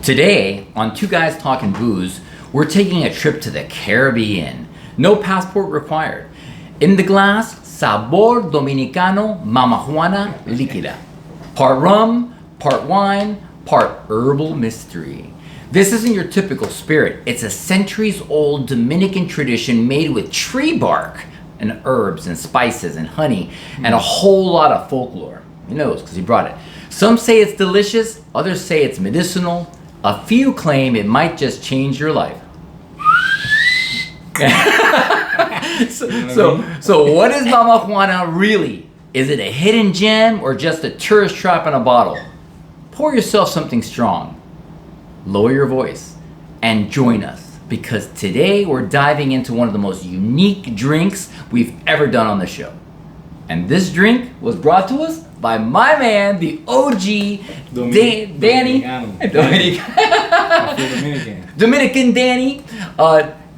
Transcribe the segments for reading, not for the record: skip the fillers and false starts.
Today, on Two Guys Talking Booze, we're taking a trip to the Caribbean. No passport required. In the glass, Sabor Dominicano Mamajuana Líquida. Part rum, part wine, part herbal mystery. This isn't your typical spirit. It's a centuries-old Dominican tradition made with tree bark and herbs and spices and honey and a whole lot of folklore. He knows because he brought it. Some say it's delicious, others say it's medicinal. A few claim it might just change your life. So what is Mamajuana really? Is it a hidden gem or just a tourist trap in a bottle? Pour yourself something strong, lower your voice, and join us because today we're diving into one of the most unique drinks we've ever done on the show. And this drink was brought to us by my man, the OG, Danny. Dominican Danny.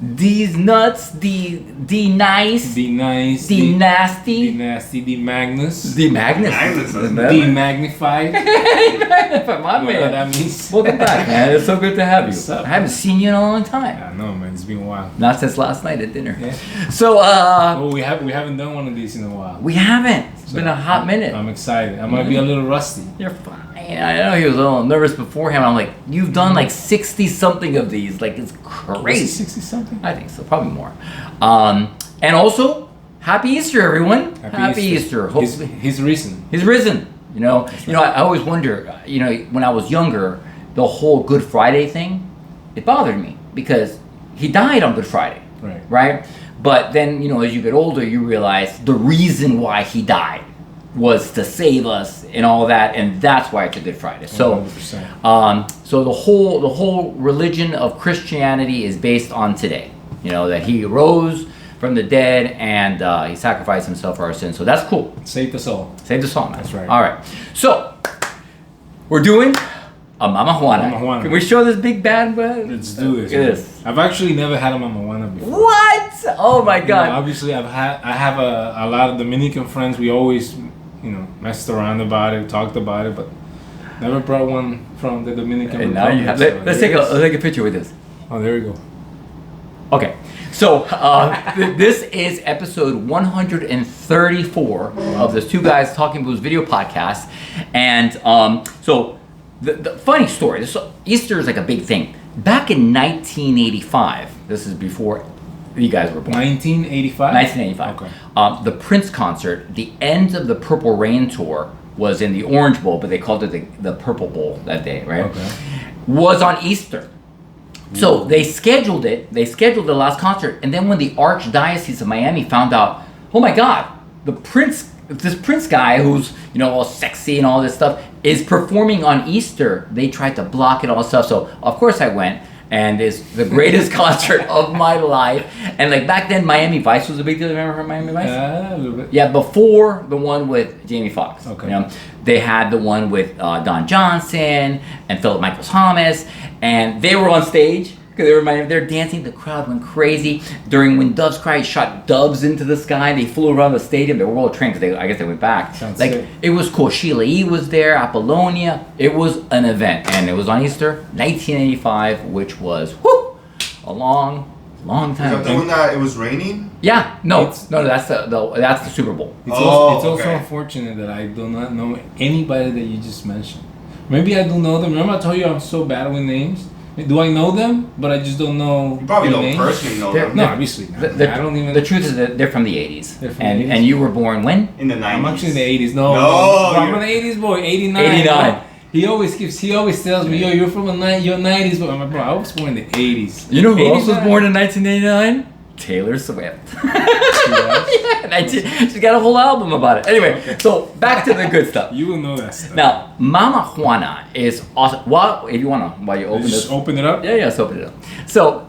These nuts, the nice, the nasty, the Magnus, the magnified. My man. What that means. Welcome back, man. It's so good to have you. What's up, I haven't seen you in a long time. I know, man. It's been a while. Not since last night at dinner. Yeah. So, well, we haven't done one of these in a while. we haven't. It's been a hot minute. I'm excited. I might be a little rusty. You're fine. I know he was a little nervous beforehand. I'm like, you've done like 60 something of these. Like, it's crazy. 60 something? I think so, probably more. And also, Happy Easter, everyone. Happy Easter. Hopefully, he's risen. He's risen. You know, I always wonder. When I was younger, the whole Good Friday thing, it bothered me because he died on Good Friday. Right. But then, as you get older, you realize the reason why he died was to save us and all that, and that's why it's a Good Friday. So, 100%. So the whole religion of Christianity is based on today. That he rose from the dead and he sacrificed himself for our sins. So that's cool. Saved us all. Saved us all, man. That's right. All right. So we're doing a Mamajuana. Can we show this big bad? Let's do this. Look at this. I've actually never had a Mamajuana before. What? Oh my God. Obviously, I have a lot of Dominican friends. We always, messed around about it, talked about it, but never brought one from the Dominican And Republic. now you have. Let's take a picture with this. Oh, there we go. Okay, so this is episode 134 of this Two Guys Talking Booze video podcast, and so the funny story. Easter is like a big thing. Back in 1985, this is before you guys were born. 1985. 1985. Okay. The Prince concert, the end of the Purple Rain tour, was in the Orange Bowl, but they called it the Purple Bowl that day, right? Okay. Was on Easter. So they scheduled the last concert, and then when the Archdiocese of Miami found out, oh my God, this Prince guy who's all sexy and all this stuff is performing on Easter, they tried to block it, all this stuff. So of course I went, and it's the greatest concert of my life. And like back then, Miami Vice was a big deal. Remember Miami Vice? A little bit. Yeah, before the one with Jamie Foxx. Okay. They had the one with Don Johnson and Philip Michael Thomas, and they were on stage because they're dancing. The crowd went crazy during when Doves Cry shot doves into the sky. They flew around the stadium. They were all trained because I guess they went back. Sounds like sick. It was cool. Sheila E. was there. Apollonia. It was an event, and it was on Easter, 1985, which was a long time ago. Is that the one that it was raining? Yeah, no, that's the Super Bowl. It's also okay. unfortunate that I do not know anybody that you just mentioned. Maybe I do know them. Remember I told you I'm so bad with names? Do I know them? But I just don't know. You probably their don't names? personally know them. No, obviously not. I don't even. The truth is that they're from the 80s. They're from the 80s? And you were born when? In the 90s. I'm actually in the 80s. No, I'm an 80s boy. 89. 89. He always tells me, yo, you're from you're 90s, but I'm like, bro, I was born in the 80s. You know who else was 89? born in 1989? Taylor Swift. She's got a whole album about it. Anyway, so back to the good stuff. You will know that stuff. Now, Mamajuana is awesome. While you open Just this, open it up. yeah, let's open it up. So,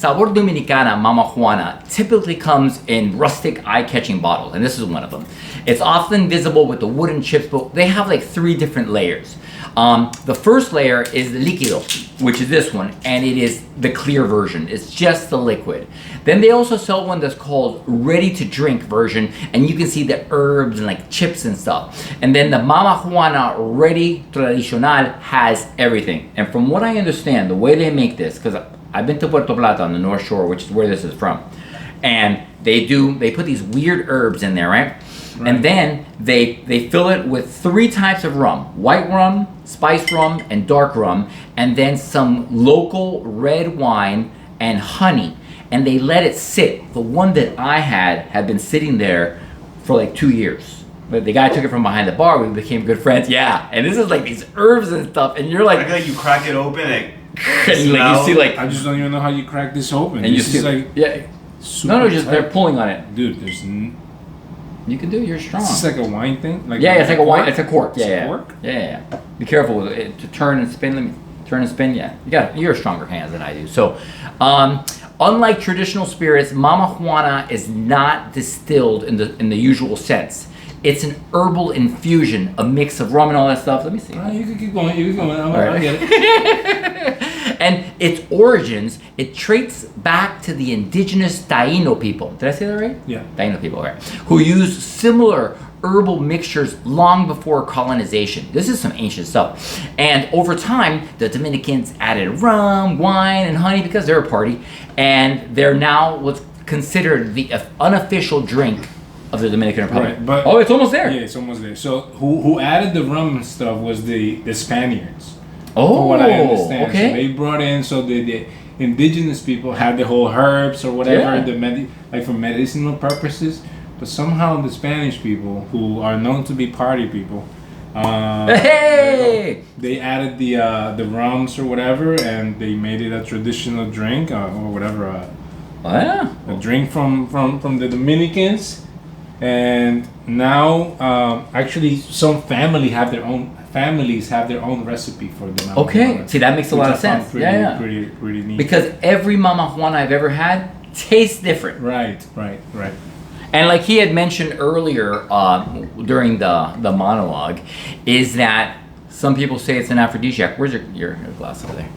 Sabor Dominicana Mamajuana typically comes in rustic, eye-catching bottles, and this is one of them. It's often visible with the wooden chips, but they have like 3 different layers. The first layer is the Liquido, which is this one, and it is the clear version. It's just the liquid. Then they also sell one that's called Ready to Drink version, and you can see the herbs and like chips and stuff. And then the Mamajuana Ready Tradicional has everything. And from what I understand, the way they make this, because I've been to Puerto Plata on the North Shore, which is where this is from, and they put these weird herbs in there, right? And then they fill it with 3 types of rum: white rum, spice rum, and dark rum, and then some local red wine and honey. And they let it sit. The one that I had been sitting there for like 2 years. But the guy took it from behind the bar. We became good friends. Yeah, and this is like these herbs and stuff, and you're like, I feel like you crack it open and you see like, I just don't even know how you crack this open. and you This see is like yeah. super No, just tight. they're pulling on it. Dude, You can do it. You're strong. this is like a wine thing. Like Yeah, it's like a wine. cork? It's a cork. It's a Yeah, cork? yeah. Be careful with it to turn and spin. Let me turn and spin. Yeah, you have stronger hands than I do. So, unlike traditional spirits, Mamajuana is not distilled in the usual sense. It's an herbal infusion, a mix of rum and all that stuff. Let me see. You can keep going. You can keep going. All right. I get it. And its origins, it traces back to the indigenous Taino people. Did I say that right? Yeah. Taino people, right? Who used similar herbal mixtures long before colonization. This is some ancient stuff. And over time, the Dominicans added rum, wine, and honey because they're a party. And they're now what's considered the unofficial drink of the Dominican Republic. Right, but it's almost there. Yeah, it's almost there. So who added the rum and stuff was the Spaniards. Oh, from what I understand. okay. So they brought in, so the indigenous people had the whole herbs or whatever, Yeah. like for medicinal purposes. But somehow the Spanish people, who are known to be party people, Hey! they added the rums or whatever, and they made it a traditional drink or whatever, Yeah. a drink from the Dominicans. And now, actually, some families have their own recipe for the Mamajuana. Okay, see that makes a lot of Which I found sense. Pretty, Yeah. pretty neat. Because every Mamajuana I've ever had tastes different. Right. And like he had mentioned earlier during the monologue, is that some people say it's an aphrodisiac. Where's your glass over there?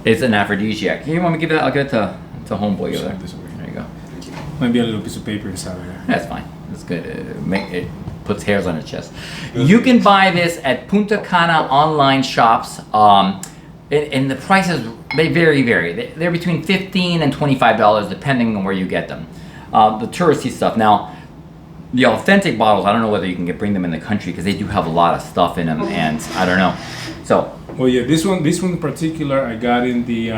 It's an aphrodisiac. Here, you want me to give it? I'll give it to homeboy over there. There you go. Might be a little piece of paper inside of there. That's fine. That's good. It puts hairs on his chest. You can buy this at Punta Cana online shops, and the prices they vary. They're between $15 and $25 depending on where you get them. The touristy stuff. Now, the authentic bottles, I don't know whether you can bring them in the country because they do have a lot of stuff in them, and I don't know. So. Well, yeah, this one in particular, I got in the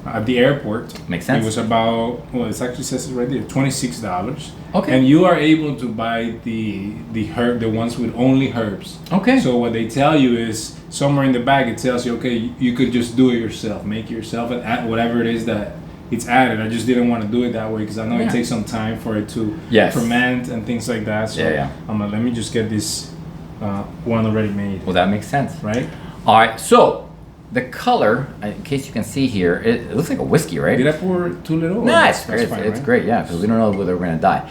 at the airport. Makes sense. It was about, well, it actually says it right there, $26. Okay. And you are able to buy the ones with only herbs. Okay. So what they tell you is somewhere in the bag it tells you, okay, you could just do it yourself, make it yourself, and add whatever it is that it's added. I just didn't want to do it that way because I know it takes some time for it to ferment and things like that. So I'm like, let me just get this one already made. Well, that makes sense. Right? All right. So the color, in case you can see here, it looks like a whiskey, right? Did I pour too little? No, it's great. It's great, yeah, because we don't know whether we're gonna die.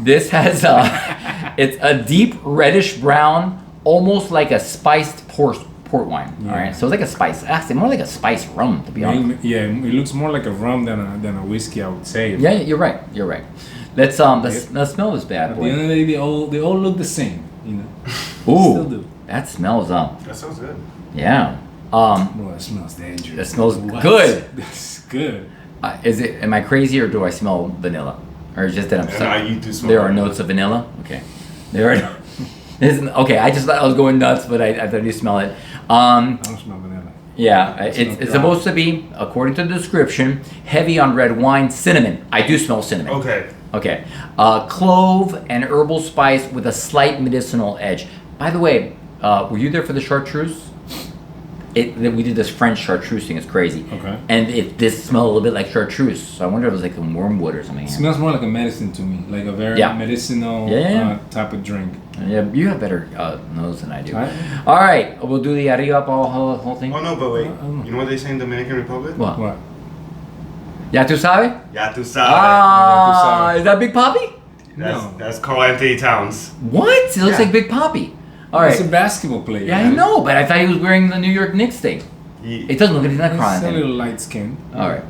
This has it's a deep reddish brown, almost like a spiced port wine. Yeah. All right, so it's like a spice. Actually, more like a spiced rum, to be honest. Yeah, it looks more like a rum than a whiskey, I would say. Yeah, you're right. You're right. Let's smell this bad At the boy. end of the day, they all look the same, you know. Ooh, Still do. that smells That sounds good. yeah. Well, it smells dangerous. It smells What? good. That's good. Is it? Am I crazy or do I smell vanilla, or just that I'm? You do smell There are vanilla. notes of vanilla. Okay, there are. Okay, I just thought I was going nuts, but I thought you smell it. I don't smell vanilla. Yeah, It smells it's dry. supposed to be, according to the description, heavy on red wine, cinnamon. I do smell cinnamon. Okay. Okay. Clove and herbal spice with a slight medicinal edge. By the way, were you there for the chartreuse? We did this French chartreuse thing. It's crazy. Okay. And it did smell a little bit like chartreuse. So I wonder if it was like a wormwood or something. It smells more like a medicine to me, like a very medicinal type of drink. Yeah, you have better nose than I do. Right. All right, we'll do the arriba whole thing. Oh no, but wait. You know what they say in Dominican Republic? What? What? Ya tu sabe? Ya tu sabe. Ah, is that Big Papi? That's Carl Anthony Towns. What? It looks like Big Papi. All right. He's a basketball player. Yeah, I know, but I thought he was wearing the New York Knicks thing. It doesn't look anything like Carl He's a Anthony. little light skinned. All right.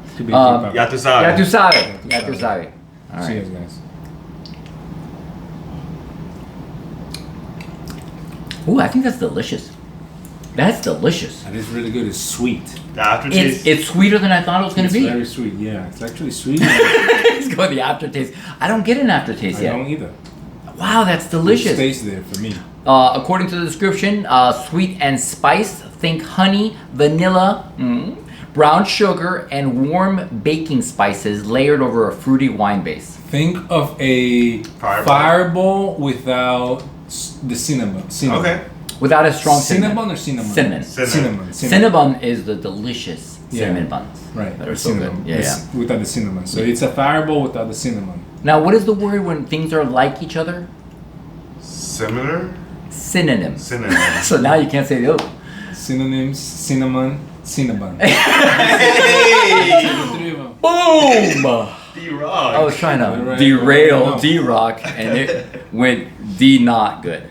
Ya tu sabe. Ya tu sabe. Ya tu sabe. All right. Cheers, guys. Ooh, I think that's delicious. That's delicious. That is really good. It's sweet. The aftertaste. It's sweeter than I thought it was going to be. It's very sweet. Yeah, it's actually sweet. It's going the aftertaste. I don't get an aftertaste yet. I don't either. Wow, that's delicious. It stays there for me. According to the description, sweet and spiced. Think honey, vanilla, brown sugar, and warm baking spices layered over a fruity wine base. Think of a fireball without the cinnamon. Okay. Without a strong cinnamon or cinnamon? Cinnamon. Cinnamon is the delicious cinnamon buns. Right. That are so good. Yeah. Without the cinnamon. So it's a fireball without the cinnamon. Now, what is the word when things are like each other? Similar? Synonyms. Synonym. So now you can't say the other one. Synonyms, cinnamon, cinnamon. Hey! Boom! D-Rock. I was trying to Right. derail No. D-Rock, and it went D not good.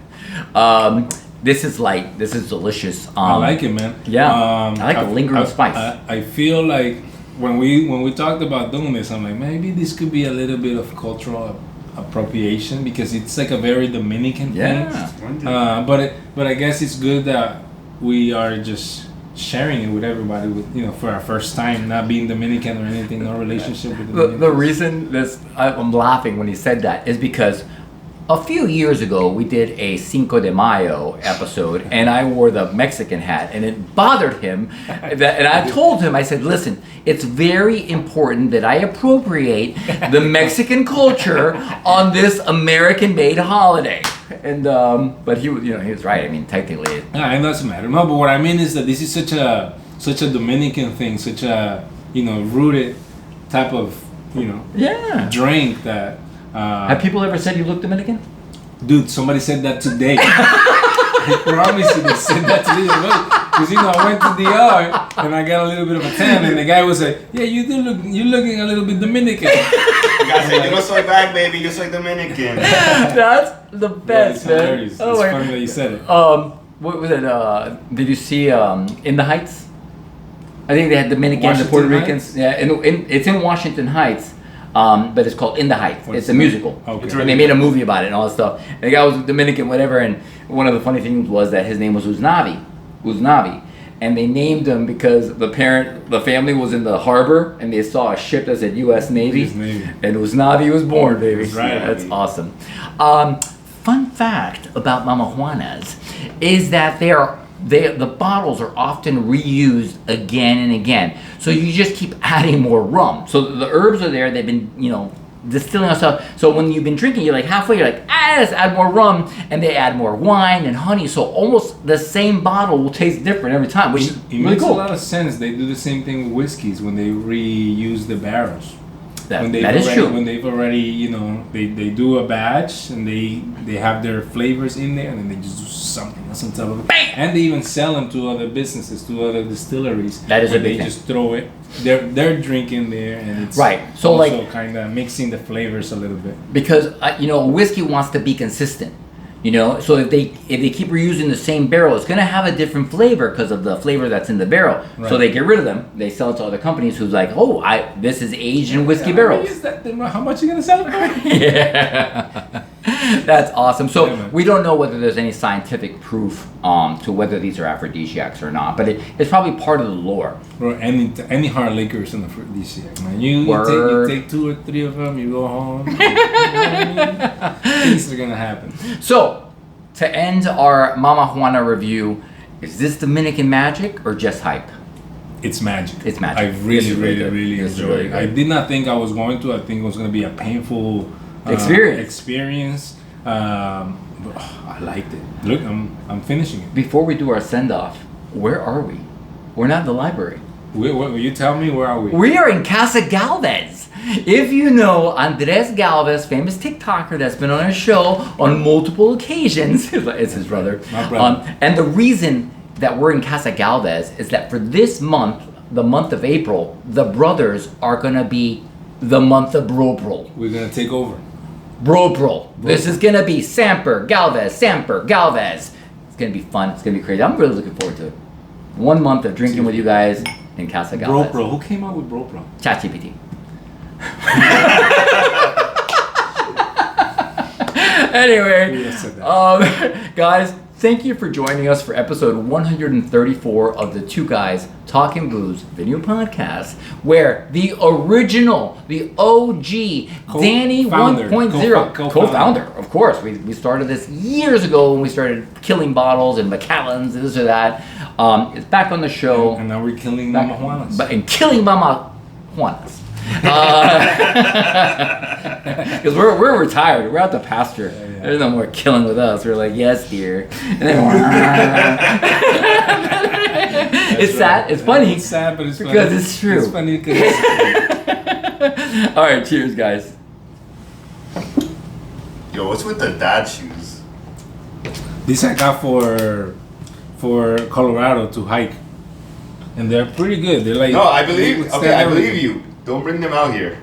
This is light. This is delicious. I like it, man. Yeah, I like the lingering spice. I feel like when we talked about doing this, I'm like, maybe this could be a little bit of cultural appropriation because it's like a very Dominican thing. But I guess it's good that we are just sharing it with everybody, with for our first time, not being Dominican or anything, no relationship with The reason I'm laughing when he said that is because a few years ago we did a Cinco de Mayo episode, and I wore the Mexican hat, and it bothered him. And I told him, I said, listen, it's very important that I appropriate the Mexican culture on this American-made holiday. And but he was right. I mean, technically, it doesn't matter. No, but what I mean is that this is such a Dominican thing, such a rooted type of drink that. Have people ever said you look Dominican? Dude, somebody said that today. I promise you, they said that today. Because I went to DR and I got a little bit of a tan, and the guy was like, "Yeah, you're looking a little bit Dominican." The guy said, "You no soy bag, baby. You soy Dominican." That's the best, man. Hilarious. It's funny that you said it. What was it? Did you see In the Heights? I think they had Dominican and Puerto Ricans. Yeah, it's in Washington Heights. But it's called In the Heights. It's a musical. Okay. And they made a movie about it and all that stuff. And the guy was Dominican, whatever, and one of the funny things was that his name was Uznavi. And they named him because the family was in the harbor and they saw a ship that said U.S. Navy. And Uznavi was born, baby. That's right. That's awesome. Fun fact about Mamajuanas is that the bottles are often reused again and again. So you just keep adding more rum. So the herbs are there, they've been, distilling stuff. So when you've been drinking, you're like halfway, you're like, let's add more rum, and they add more wine and honey. So almost the same bottle will taste different every time, which is it really makes cool. a lot of sense. They do the same thing with whiskeys when they reuse the barrels. That is true. When they've already, they do a batch and they have their flavors in there, and then they just do something else on top of it. Bam! And they even sell them to other businesses, to other distilleries. That is a big They thing. just throw it, their drink in there, and it's right. So also kind of mixing the flavors a little bit. Because whiskey wants to be consistent. So if they keep reusing the same barrel, it's going to have a different flavor because of the flavor that's in the barrel. Right. So they get rid of them. They sell it to other companies who's like, this is aged in whiskey barrels. How much you going to sell it for? Yeah. That's awesome. So Yeah, we don't know whether there's any scientific proof to whether these are aphrodisiacs or not, but it's probably part of the lore. Bro, any hard liquor is an aphrodisiac, man. You take 2 or 3 of them, you go home. Things are gonna happen. So, to end our Mamajuana review, is this Dominican magic or just hype? It's magic. It's magic. I really enjoyed it. I did not think I was going to. I think it was going to be a painful experience. But I liked it. Look, I'm finishing it. Before we do our send-off, where are we? We're not in the library. You tell me, where are we? We are in Casa Galvez. If you know Andres Galvez, famous TikToker that's been on our show on multiple occasions, it's his brother. My brother. And the reason that we're in Casa Galvez is that for this month the month of April, the brothers are gonna be the month of Bro. We're gonna take over. Bro. This is gonna be Samper Galvez. It's gonna be fun. It's gonna be crazy. I'm really looking forward to it. 1 month of drinking with you guys in Casa Galvez. Bro. Who came out with Bro? ChatGPT. Anyway, guys, thank you for joining us for episode 134 of the Two Guys Talking Booze video podcast, where the original, the OG, Danny 1.0, co-founder, of course. We started this years ago when we started killing bottles and Macallans and this or that. It's back on the show. And now we're killing Mamajuanas. And killing Mamajuanas. Because we're retired. We're out the pasture. Yeah. There's no more killing with us. We're like, yes, dear. It's sad. It's funny. It's sad, but it's because funny. It's true. It's funny because it's all right, cheers, guys. Yo, what's with the dad shoes? These I got for Colorado to hike, and they're pretty good. They're like I believe you. Don't bring them out here.